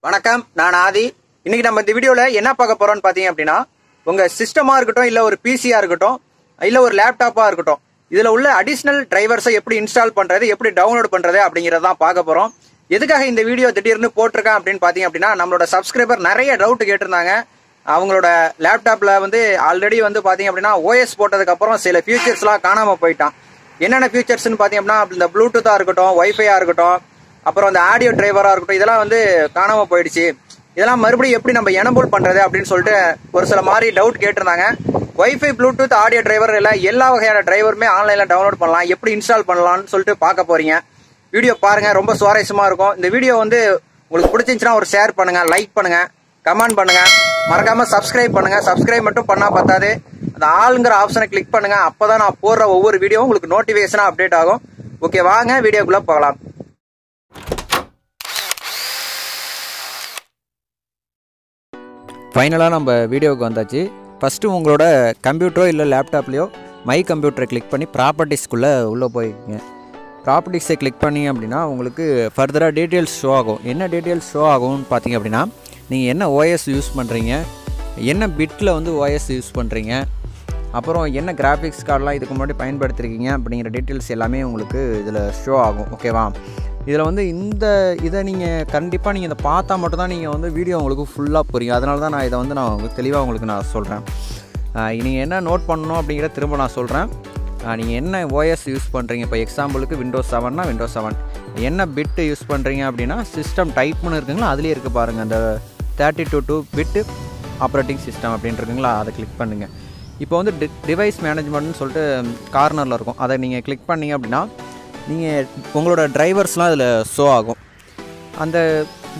வணக்கம், நான் ஆதி. இன்னைக்கு நம்ம இந்த வீடியோல என்ன பார்க்க போறோம்னு பாத்தீங்க அப்படின்னா, உங்க சிஸ்டமா இருக்கட்டும், இல்ல ஒரு பிசியா இருக்கட்டும், இல்ல ஒரு லேப்டாப்பா இருக்கட்டும், இதுல உள்ள அடிஷனல் டிரைவர்ஸை எப்படி இன்ஸ்டால் பண்றது, எப்படி டவுன்லோட் பண்றது அப்படிங்கறதான் பார்க்க போறோம். எதுக்காக இந்த வீடியோ திடீர்னு போட்டிருக்கேன் அப்படின்னு பாத்தீங்க அப்படின்னா, நம்மளோட சப்ஸ்கிரைபர் நிறைய டவுட் கேட்டிருந்தாங்க. அவங்களோட லேப்டாப்ல ஆல்ரெடி பாத்தீங்க அப்படின்னா ஓஎஸ் போட்டதுக்கு அப்புறம் சில ஃபியூச்சர்ஸ்லாம் காணாம போயிட்டான். என்னென்ன ஃபியூச்சர்ஸ்னு பாத்தீங்க அப்படின்னா, இந்த ப்ளூடூத்தா இருக்கட்டும், வைஃபையா இருக்கட்டும், அப்புறம் அந்த ஆடியோ டிரைவரா இருக்கட்டும், இதெல்லாம் காணாம போயிடுச்சு. இதெல்லாம் மறுபடியும் எப்படி நம்ம எனபிள் பண்றது அப்படின்னு சொல்லிட்டு ஒரு சில மாதிரி டவுட் கேட்டிருந்தாங்க. வைஃபை, ப்ளூடூத், ஆடியோ டிரைவர் இல்ல எல்லா வகையான டிரைவருமே ஆன்லைன்ல டவுன்லோட் பண்ணலாம். எப்படி இன்ஸ்டால் பண்ணலாம்னு சொல்லிட்டு பார்க்க போறீங்க. வீடியோ பாருங்க, ரொம்ப சுவாரஸ்யமா இருக்கும். இந்த வீடியோ உங்களுக்கு பிடிச்சிருந்துச்சுன்னா ஒரு ஷேர் பண்ணுங்க, லைக் பண்ணுங்க, கமெண்ட் பண்ணுங்க, மறக்காம சப்ஸ்கிரைப் பண்ணுங்க. சப்ஸ்கிரைப் மட்டும் பண்ணா பத்தாது, அந்த ஆளுங்கிற ஆப்ஷனை கிளிக் பண்ணுங்க. அப்பதான் நான் போடுற ஒவ்வொரு வீடியோவும் உங்களுக்கு நோட்டிபிகேஷனா அப்டேட் ஆகும். ஓகே, வாங்க வீடியோக்குள்ள போகலாம். ஃபைனலாக நம்ம வீடியோவுக்கு வந்தாச்சு. ஃபஸ்ட்டு உங்களோட கம்ப்யூட்டரோ இல்லை லேப்டாப்லேயோ மை கம்ப்யூட்டரை கிளிக் பண்ணி ப்ராப்பர்ட்டிஸ்க்குள்ளே உள்ளே போய்க்குங்க. ப்ராப்பர்ட்டிஸை கிளிக் பண்ணிங்க அப்படின்னா உங்களுக்கு ஃபர்தராக டீட்டெயில்ஸ் ஷோ ஆகும். என்ன டீட்டெயில்ஸ் ஷோ ஆகும்னு பார்த்தீங்க அப்படின்னா, நீங்கள் என்ன ஓஎஸ் யூஸ் பண்ணுறீங்க, என்ன பிட்டில் ஓஎஸ் யூஸ் பண்ணுறீங்க, அப்புறம் என்ன கிராஃபிக்ஸ் கார்டெலாம் இதுக்கு முன்னாடி பயன்படுத்திருக்கீங்க அப்படிங்கிற டீட்டெயில்ஸ் எல்லாமே உங்களுக்கு இதில் ஷோ ஆகும். ஓகேவா? இதில் இந்த இதை நீங்கள் கண்டிப்பாக நீங்கள் இதை பார்த்தா மட்டும்தான் நீங்கள் வீடியோ உங்களுக்கு ஃபுல்லாக புரியும். அதனால தான் நான் இதை நான் தெளிவாக உங்களுக்கு நான் சொல்கிறேன். நீங்கள் என்ன நோட் பண்ணணும் அப்படிங்கிறத திரும்ப நான் சொல்கிறேன். நீங்கள் என்ன ஓஎஸ் யூஸ் பண்ணுறீங்க, இப்போ எக்ஸாம்பிளுக்கு விண்டோஸ் 7னா விண்டோஸ் 7, என்ன பிட்டு யூஸ் பண்ணுறீங்க அப்படின்னா சிஸ்டம் டைப்னு இருக்குங்களா, அதுலேயே இருக்குது பாருங்கள், அந்த 32 பிட்டு ஆப்ரேட்டிங் சிஸ்டம் அப்படின்னு இருக்குங்களா, அதை கிளிக் பண்ணுங்கள். இப்போ டிவைஸ் மேனேஜ்மெண்ட்னு சொல்லிட்டு கார்னரில் இருக்கும், அதை நீங்கள் கிளிக் பண்ணிங்க அப்படின்னா நீங்கள் உங்களோட டிரைவர்ஸ்லாம் அதில் ஷோ ஆகும். அந்த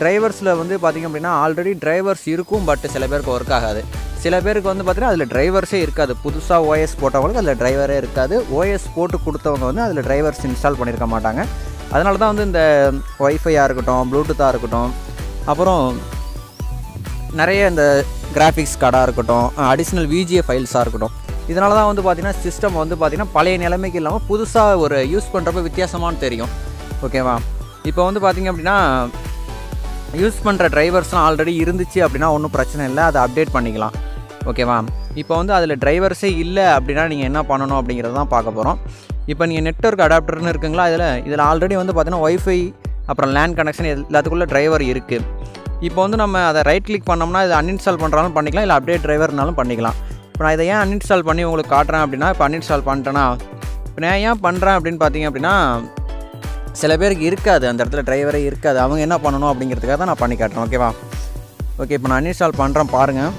டிரைவர்ஸில் பார்த்திங்க அப்படின்னா ஆல்ரெடி டிரைவர்ஸ் இருக்கும், பட் சில பேருக்கு ஒர்க் ஆகாது. சில பேருக்கு பார்த்திங்கன்னா அதில் டிரைவர்ஸே இருக்காது. புதுசாக ஓஎஸ் போட்டவங்களுக்கு அதில் டிரைவரே இருக்காது. ஓஎஸ் போட்டு கொடுத்தவங்க அதில் டிரைவர்ஸ் இன்ஸ்டால் பண்ணியிருக்க மாட்டாங்க. அதனால தான் இந்த வைஃபையாக இருக்கட்டும், ப்ளூடூத்தாக இருக்கட்டும், அப்புறம் நிறைய இந்த கிராஃபிக்ஸ் கார்டாக இருக்கட்டும், அடிஷ்னல் விஜிஏ ஃபைல்ஸாக இருக்கட்டும், இதனால தான் பார்த்திங்கன்னா சிஸ்டம் பார்த்திங்கன்னா பழைய நிலைமைக்கு இல்லாமல் புதுசாக ஒரு யூஸ் பண்ணுறப்ப வித்தியாசமானு தெரியும். ஓகேவா? இப்போ பார்த்திங்க அப்படின்னா யூஸ் பண்ணுற டிரைவர்ஸ்லாம் ஆல்ரெடி இருந்துச்சு அப்படின்னா ஒன்றும் பிரச்சனை இல்லை, அதை அப்டேட் பண்ணிக்கலாம். ஓகேவா? இப்போ அதில் டிரைவர்ஸே இல்லை அப்படின்னா நீங்கள் என்ன பண்ணணும் அப்படிங்கிறது தான் பார்க்க போகிறோம். இப்போ நீங்கள் நெட்வொர்க் அடாப்டர்னு இருக்குங்களா, இதில் ஆல்ரெடி பார்த்திங்கன்னா ஒய்ஃபை அப்புறம் லேண்ட் கனெக்ஷன் எல்லாத்துக்குள்ளே டிரைவர் இருக்குது. இப்போ நம்ம அதை ரைட் கிளிக் பண்ணோம்னா இதை அன்இன்ஸ்டால் பண்ணுறாலும் பண்ணிக்கலாம், இல்லை அப்டேட் டிரைவர்னாலும் பண்ணிக்கலாம். இப்போ நான் இதை ஏன் அன்இன்ஸ்டால் பண்ணி உங்களுக்கு காட்டுறேன் அப்படின்னா, இப்போ அன்இன்ஸ்டால் பண்ணிட்டேன்னா இப்போ நான் ஏன் பண்ணுறேன் அப்படின்னு பார்த்தீங்க அப்படின்னா, சில பேருக்கு இருக்காது, அந்த இடத்துல டிரைவரே இருக்காது. அவங்க என்ன பண்ணணும் அப்படிங்கிறதுக்காக தான் நான் பண்ணி காட்டுறேன். ஓகேவா? ஓகே, இப்போ நான் அன்இன்ஸ்டால் பண்ணுறேன் பாருங்கள்.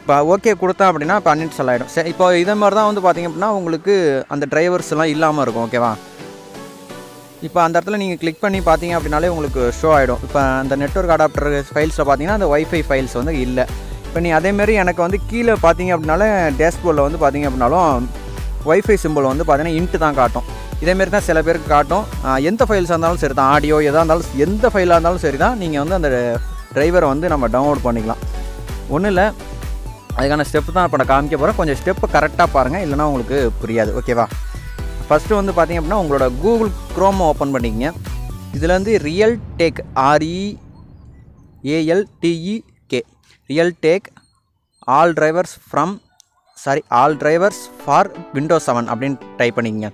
இப்போ ஓகே கொடுத்தேன் அப்படின்னா இப்போ அன்இன்ஸ்டால் ஆகிடும். சரி, இப்போ இதே மாதிரி தான் பார்த்திங்க அப்படின்னா உங்களுக்கு அந்த டிரைவர்ஸ் எல்லாம் இல்லாமல் இருக்கும். ஓகேவா? இப்போ அந்த இடத்துல நீங்கள் கிளிக் பண்ணி பார்த்தீங்க அப்படின்னாலே உங்களுக்கு ஷோ ஆகிடும். இப்போ அந்த நெட்வொர்க் அடாப்டர் ஃபைல்ஸில் பார்த்தீங்கன்னா அந்த வைஃபை ஃபைல்ஸ் இல்லை. இப்போ நீ அதேமாரி எனக்கு கீழே பார்த்தீங்க அப்படின்னாலே டேஷ்போர்டில் பார்த்தீங்க அப்படின்னாலும் வைஃபை சிம்பிள் பார்த்தீங்கன்னா இன்ட்டு தான் காட்டும். இதேமாரி தான் சில பேருக்கு காட்டும். எந்த ஃபைல்ஸாக இருந்தாலும் சரி தான், ஆடியோ எதாக இருந்தாலும், எந்த ஃபைலாக இருந்தாலும் சரி தான், நீங்கள் அந்த டிரைவரை நம்ம டவுன்லோட் பண்ணிக்கலாம். ஒன்றும் இல்லை, அதுக்கான ஸ்டெப்பு தான் இப்போ நான் காமிக்க போகிறேன். கொஞ்சம் ஸ்டெப்பு கரெக்டாக பாருங்கள், இல்லைனா உங்களுக்கு புரியாது. ஓகேவா? ஃபஸ்ட்டு பார்த்திங்க அப்படின்னா உங்களோட கூகுள் க்ரோமை ஓப்பன் பண்ணிக்கங்க. இதில் real take REALTEK real take all drivers for Windows 7 அப்படின்னு டைப் பண்ணிக்கங்க.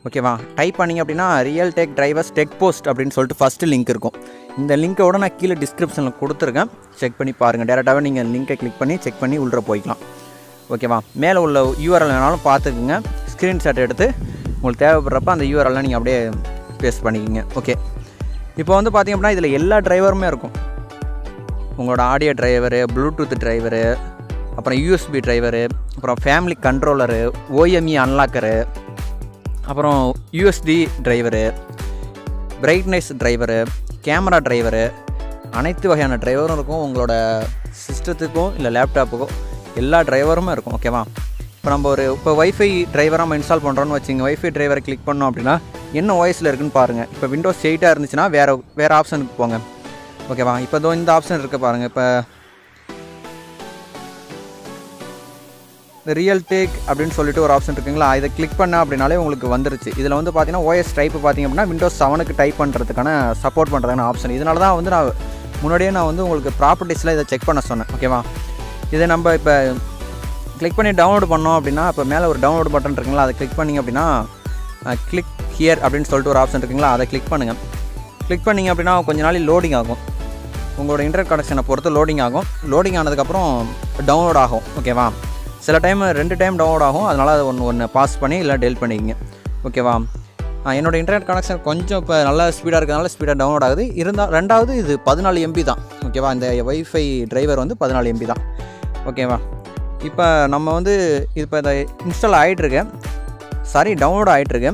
ஓகேவா? டைப் பண்ணிங்க அப்படின்னா real take drivers tech post அப்படின்னு சொல்லிட்டு ஃபஸ்ட்டு லிங்க் இருக்கும். இந்த லிங்க்கோட நான் கீழே டிஸ்கிரிப்ஷனில் கொடுத்துருக்கேன், செக் பண்ணி பாருங்கள். டேரெக்டாகவே நீங்கள் லிங்கை கிளிக் பண்ணி செக் பண்ணி உள்ளே போய்க்கலாம். ஓகேவா? மேலே உள்ள URL வேணாலும் பார்த்துக்குங்க, ஸ்க்ரீன்ஷாட் எடுத்து உங்களுக்கு தேவைப்படுறப்ப அந்த URL-லாம் நீங்கள் அப்படியே பேஸ்ட் பண்ணிக்கிங்க. ஓகே, இப்போ பார்த்திங்க அப்படின்னா இதில் எல்லா டிரைவருமே இருக்கும். உங்களோட ஆடியோ டிரைவரு, ப்ளூடூத் டிரைவரு, அப்புறம் USB டிரைவரு, அப்புறம் ஃபேமிலி கண்ட்ரோலரு, OME அன்லாக்கரு, அப்புறம் USD driver, brightness driver, camera driver, அனைத்து வகையான டிரைவரும் இருக்கும். உங்களோட சிஸ்டத்துக்கும் இல்லை லேப்டாப்புக்கும் எல்லா டிரைவருமே இருக்கும். ஓகேவா? இப்போ வைஃபை டிரைவராக நம்ம இன்ஸ்டால் பண்ணுறோன்னு வச்சுங்க. வைஃபை டிரைவரை கிளிக் பண்ணோம் அப்படின்னா என்ன ஓஎஸில் இருக்குன்னு பாருங்கள். இப்போ விண்டோஸ் 8 இருந்துச்சுன்னா வேறு ஆப்ஷனுக்கு போங்க. ஓகேவா? இப்போ இந்த ஆப்ஷன் இருக்குது பாருங்கள். இந்த ரியல் டேக் அப்படின்னு சொல்லிட்டு ஒரு ஆப்ஷன் இருக்குங்களா, இதை கிளிக் பண்ண அப்படின்னாலே உங்களுக்கு வந்துருச்சு. இதில் வந்து பார்த்தீங்கன்னா OS டைப்பு பார்த்தீங்க அப்படின்னா Windows 7க்கு டைப் பண்ணுறதுக்கான சப்போர்ட் பண்ணுறதுக்கான ஆப்ஷன். இதனால தான் வந்து நான் முன்னாடியே வந்து உங்களுக்கு ப்ராப்பர்ட்டிஸில் இதை செக் பண்ண சொன்னேன். ஓகேவா, இதை நம்ம இப்போ கிளிக் பண்ணி டவுன்லோட் பண்ணோம் அப்படின்னா இப்போ மேலே ஒரு டவுன்லோட் பட்டன் இருக்குங்களா, அதை கிளிக் பண்ணிங்க அப்படின்னா கிளிக் ஹியர் அப்படின்னு சொல்லிட்டு ஒரு ஆப்ஷன் இருக்குங்களா, அதை கிளிக் பண்ணுங்கள். கிளிக் பண்ணிங்க அப்படின்னா கொஞ்ச நாள் லோடிங் ஆகும். உங்களோட இன்டர்நெட் கனெக்ஷனை பொறுத்து லோடிங் ஆகும். லோடிங் ஆனதுக்கப்புறம் டவுன்லோட் ஆகும். ஓகேவா, சில டைம் 2 டைம் டவுன்லோட் ஆகும். அதனால் அதை ஒன்று பாஸ் பண்ணி இல்லை டெலிட் பண்ணிக்கிங்க. ஓகேவா, என்னோடய இன்டர்நெட் கனெக்ஷன் கொஞ்சம் இப்போ நல்லா ஸ்பீடாக இருக்கிறதுனால ஸ்பீடாக டவுன்லோட் ஆகுது. ரெண்டாவது இது 14 MB தான். ஓகேவா, இந்த வைஃபை டிரைவர் வந்து 14 MB தான். ஓகேவா, இப்போ நம்ம வந்து இப்போ இதை இன்ஸ்டால் ஆகிட்டுருக்கு, டவுன்லோட் ஆகிட்டுருக்கு.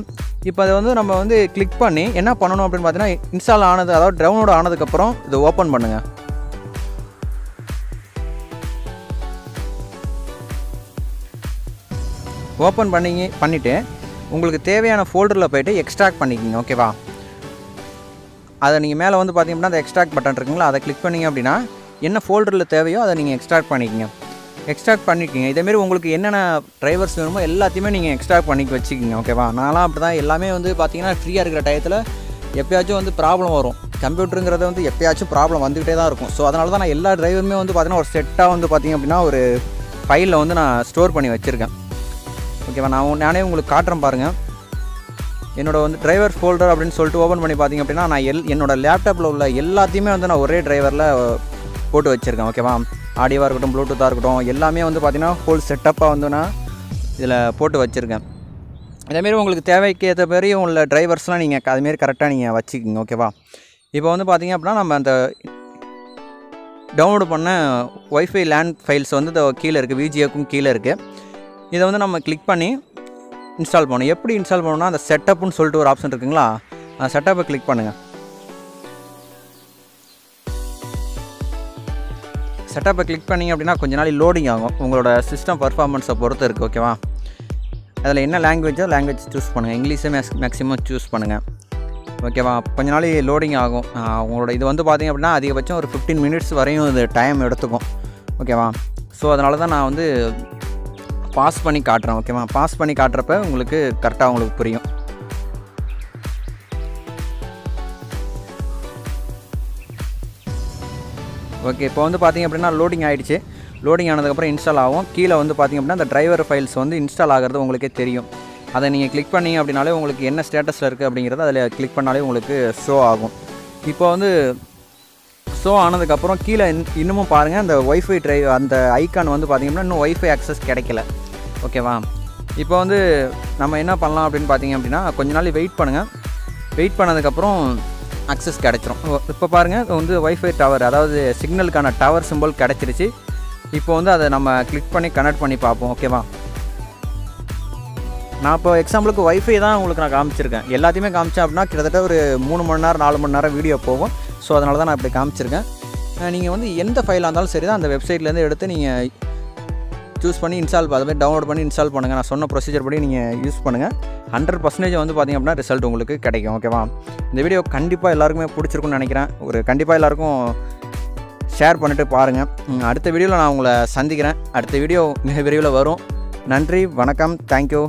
இப்போ அதை வந்து நம்ம வந்து கிளிக் பண்ணி என்ன பண்ணணும் அப்படின்னு பார்த்தீங்கன்னா, இன்ஸ்டால் ஆனது அதாவது டவுன்லோட் ஆனதுக்கப்புறம் இதை ஓப்பன் பண்ணுங்கள். ஓப்பன் பண்ணிவிட்டு உங்களுக்கு தேவையான ஃபோல்டரில் போய்ட்டு எக்ஸ்ட்ராக்ட் பண்ணிக்கிங்க. ஓகேவா, அதை நீங்கள் மேலே வந்து பார்த்தீங்க அப்படின்னா அந்த எக்ஸ்ட்ராக்ட் பட்டன் இருக்குங்களா, அதை கிளிக் பண்ணிங்க அப்படின்னா என்ன ஃபோல்டரில் தேவையோ அதை நீங்கள் எக்ஸ்ட்ராக்ட் பண்ணிக்கிங்க. எக்ஸ்ட்ராக்ட் பண்ணிக்கிங்க. இதேமாரி உங்களுக்கு என்னென்ன டிரைவர்ஸ் வேணுமோ எல்லாத்தையுமே நீங்கள் எக்ஸ்ட்ராக்ட் பண்ணி வச்சுக்கிங்க. ஓகேவா, நான்லாம் அப்படி தான் எல்லாமே வந்து பார்த்தீங்கன்னா ஃப்ரீயாக இருக்கிற டயத்தில் எப்போயாச்சும் வந்து ப்ராப்ளம் வரும். கம்ப்யூட்டருங்கிறது வந்து எப்போயாச்சும் ப்ராப்ளம் வந்துக்கிட்டே தான் இருக்கும். ஸோ அதனால தான் நான் எல்லா டிரைவருமே வந்து பார்த்தீங்கன்னா ஒரு செட்டாக வந்து பார்த்திங்க அப்படின்னா ஒரு ஃபைலில் வந்து நான் ஸ்டோர் பண்ணி வச்சுருக்கேன். ஓகேவா, நானே உங்களுக்கு காட்டுறேன் பாருங்கள். என்னோடய வந்து டிரைவர் ஃபோல்டர் அப்படின்னு சொல்லிட்டு ஓப்பன் பண்ணி பார்த்திங்க அப்படின்னா நான் என்னோடய லேப்டாப்பில் உள்ள எல்லாத்தையுமே வந்து நான் ஒரே டிரைவரில் போட்டு வச்சுருக்கேன். ஓகேவா, ஆடியோவாக இருக்கட்டும், ப்ளூடூத்தாக இருக்கட்டும், எல்லாமே வந்து பார்த்திங்கன்னா ஃபுல் செட்டப்பாக வந்து நான் இதில் போட்டு வச்சுருக்கேன். இதேமாரி உங்களுக்கு தேவைக்கு ஏற்ற மாரி உள்ள டிரைவர்ஸ்லாம் நீங்கள் அதுமாரி கரெக்டாக நீங்கள் வச்சுக்கிங்க. ஓகேவா, இப்போ வந்து பார்த்திங்க அப்படின்னா நம்ம அந்த டவுன்லோடு பண்ண ஒய்ஃபை லேண்ட் ஃபைல்ஸ் வந்து கீழே இருக்குது, VGAக்கும் கீழே இருக்குது. இதை வந்து நம்ம கிளிக் பண்ணி இன்ஸ்டால் பண்ணணும். எப்படி இன்ஸ்டால் பண்ணணும்னா அந்த செட்டப்னு சொல்லிட்டு ஒரு ஆப்ஷன் இருக்குங்களா, அந்த செட்டப்பை கிளிக் பண்ணுங்கள். செட்டப்பை கிளிக் பண்ணிங்க அப்படின்னா கொஞ்ச நாள் லோடிங் ஆகும். உங்களோட சிஸ்டம் பர்ஃபார்மன்ஸை பொறுத்து இருக்குது. ஓகேவா, அதில் என்ன லாங்குவேஜ் சூஸ் பண்ணுங்கள். இங்கிலீஷே மேக்ஸிமம் சூஸ் பண்ணுங்கள். ஓகேவா, கொஞ்ச நாள் லோடிங் ஆகும். உங்களோட இது வந்து பார்த்திங்க அப்படின்னா அதிகபட்சம் ஒரு 15 மினிட்ஸ் வரையும் இது டைம் எடுத்துக்கும். ஓகேவா, ஸோ அதனால தான் நான் வந்து பாஸ் பண்ணி காட்டுறேன். ஓகேவா, பாஸ் பண்ணி காட்டுறப்ப உங்களுக்கு கரெக்டாக உங்களுக்கு புரியும். ஓகே, இப்போ வந்து பார்த்திங்க அப்படின்னா லோடிங் ஆகிடுச்சு. லோடிங் ஆனதுக்கப்புறம் இன்ஸ்டால் ஆகும். கீழே வந்து பார்த்திங்க அப்படின்னா அந்த டிரைவர் ஃபைல்ஸ் வந்து இன்ஸ்டால் ஆகிறது உங்களுக்கே தெரியும். அதை நீங்கள் கிளிக் பண்ணிங்க அப்படின்னாலே உங்களுக்கு என்ன ஸ்டேட்டஸில் இருக்குது அப்படிங்கிறத அதில் கிளிக் பண்ணாலே உங்களுக்கு ஷோ ஆகும். இப்போ வந்து ஷோ ஆனதுக்கப்புறம் கீழே இன்னமும் பாருங்கள் அந்த ஒய்ஃபை அந்த ஐக்கான் வந்து பார்த்திங்கன்னா இன்னும் ஒய்ஃபை ஆக்சஸ் கிடைக்கல. ஓகேவா, இப்போ வந்து நம்ம என்ன பண்ணலாம் அப்படின்னு பார்த்திங்க அப்படின்னா கொஞ்ச நாள் வெயிட் பண்ணுங்கள். வெயிட் பண்ணதுக்கப்புறம் அக்சஸ் கிடச்சிரும். இப்போ பாருங்கள் வந்து ஒய்ஃபை டவர் அதாவது சிக்னலுக்கான டவர் சிம்பிள் கிடச்சிருச்சு. இப்போ வந்து அதை நம்ம கிளிக் பண்ணி கனெக்ட் பண்ணி பார்ப்போம். ஓகேவா, நான் இப்போ எக்ஸாம்பிளுக்கு ஒய்ஃபை தான் உங்களுக்கு நான் காமிச்சிருக்கேன். எல்லாத்தையுமே காமிச்சேன் அப்படின்னா கிட்டத்தட்ட ஒரு 3 மணி நேரம் 4 மணி நேரம் வீடியோ போகும். ஸோ அதனால தான் நான் இப்படி காமிச்சிருக்கேன். நீங்கள் வந்து எந்த ஃபைலாக இருந்தாலும் சரி தான் அந்த வெப்சைட்லேருந்து எடுத்து நீங்கள் சூஸ் பண்ணி அதுமாதிரி டவுன்லோட் பண்ணி இன்ஸ்டால் பண்ணுங்கள். நான் சொன்ன ப்ரொசீஜர் படி நீங்கள் யூஸ் பண்ணுங்கள். 100% வந்து பார்த்திங்க அப்படின்னா ரிசல்ட் உங்களுக்கு கிடைக்கும். ஓகேவா, இந்த வீடியோ கண்டிப்பாக எல்லாருக்குமே பிடிச்சிருக்குன்னு நினைக்கிறேன். கண்டிப்பாக எல்லாருக்கும் ஷேர் பண்ணிவிட்டு பாருங்கள். அடுத்த வீடியோவில் நான் உங்களை சந்திக்கிறேன். அடுத்த வீடியோ மிக விரைவில் வரும். நன்றி, வணக்கம், தேங்க்யூ.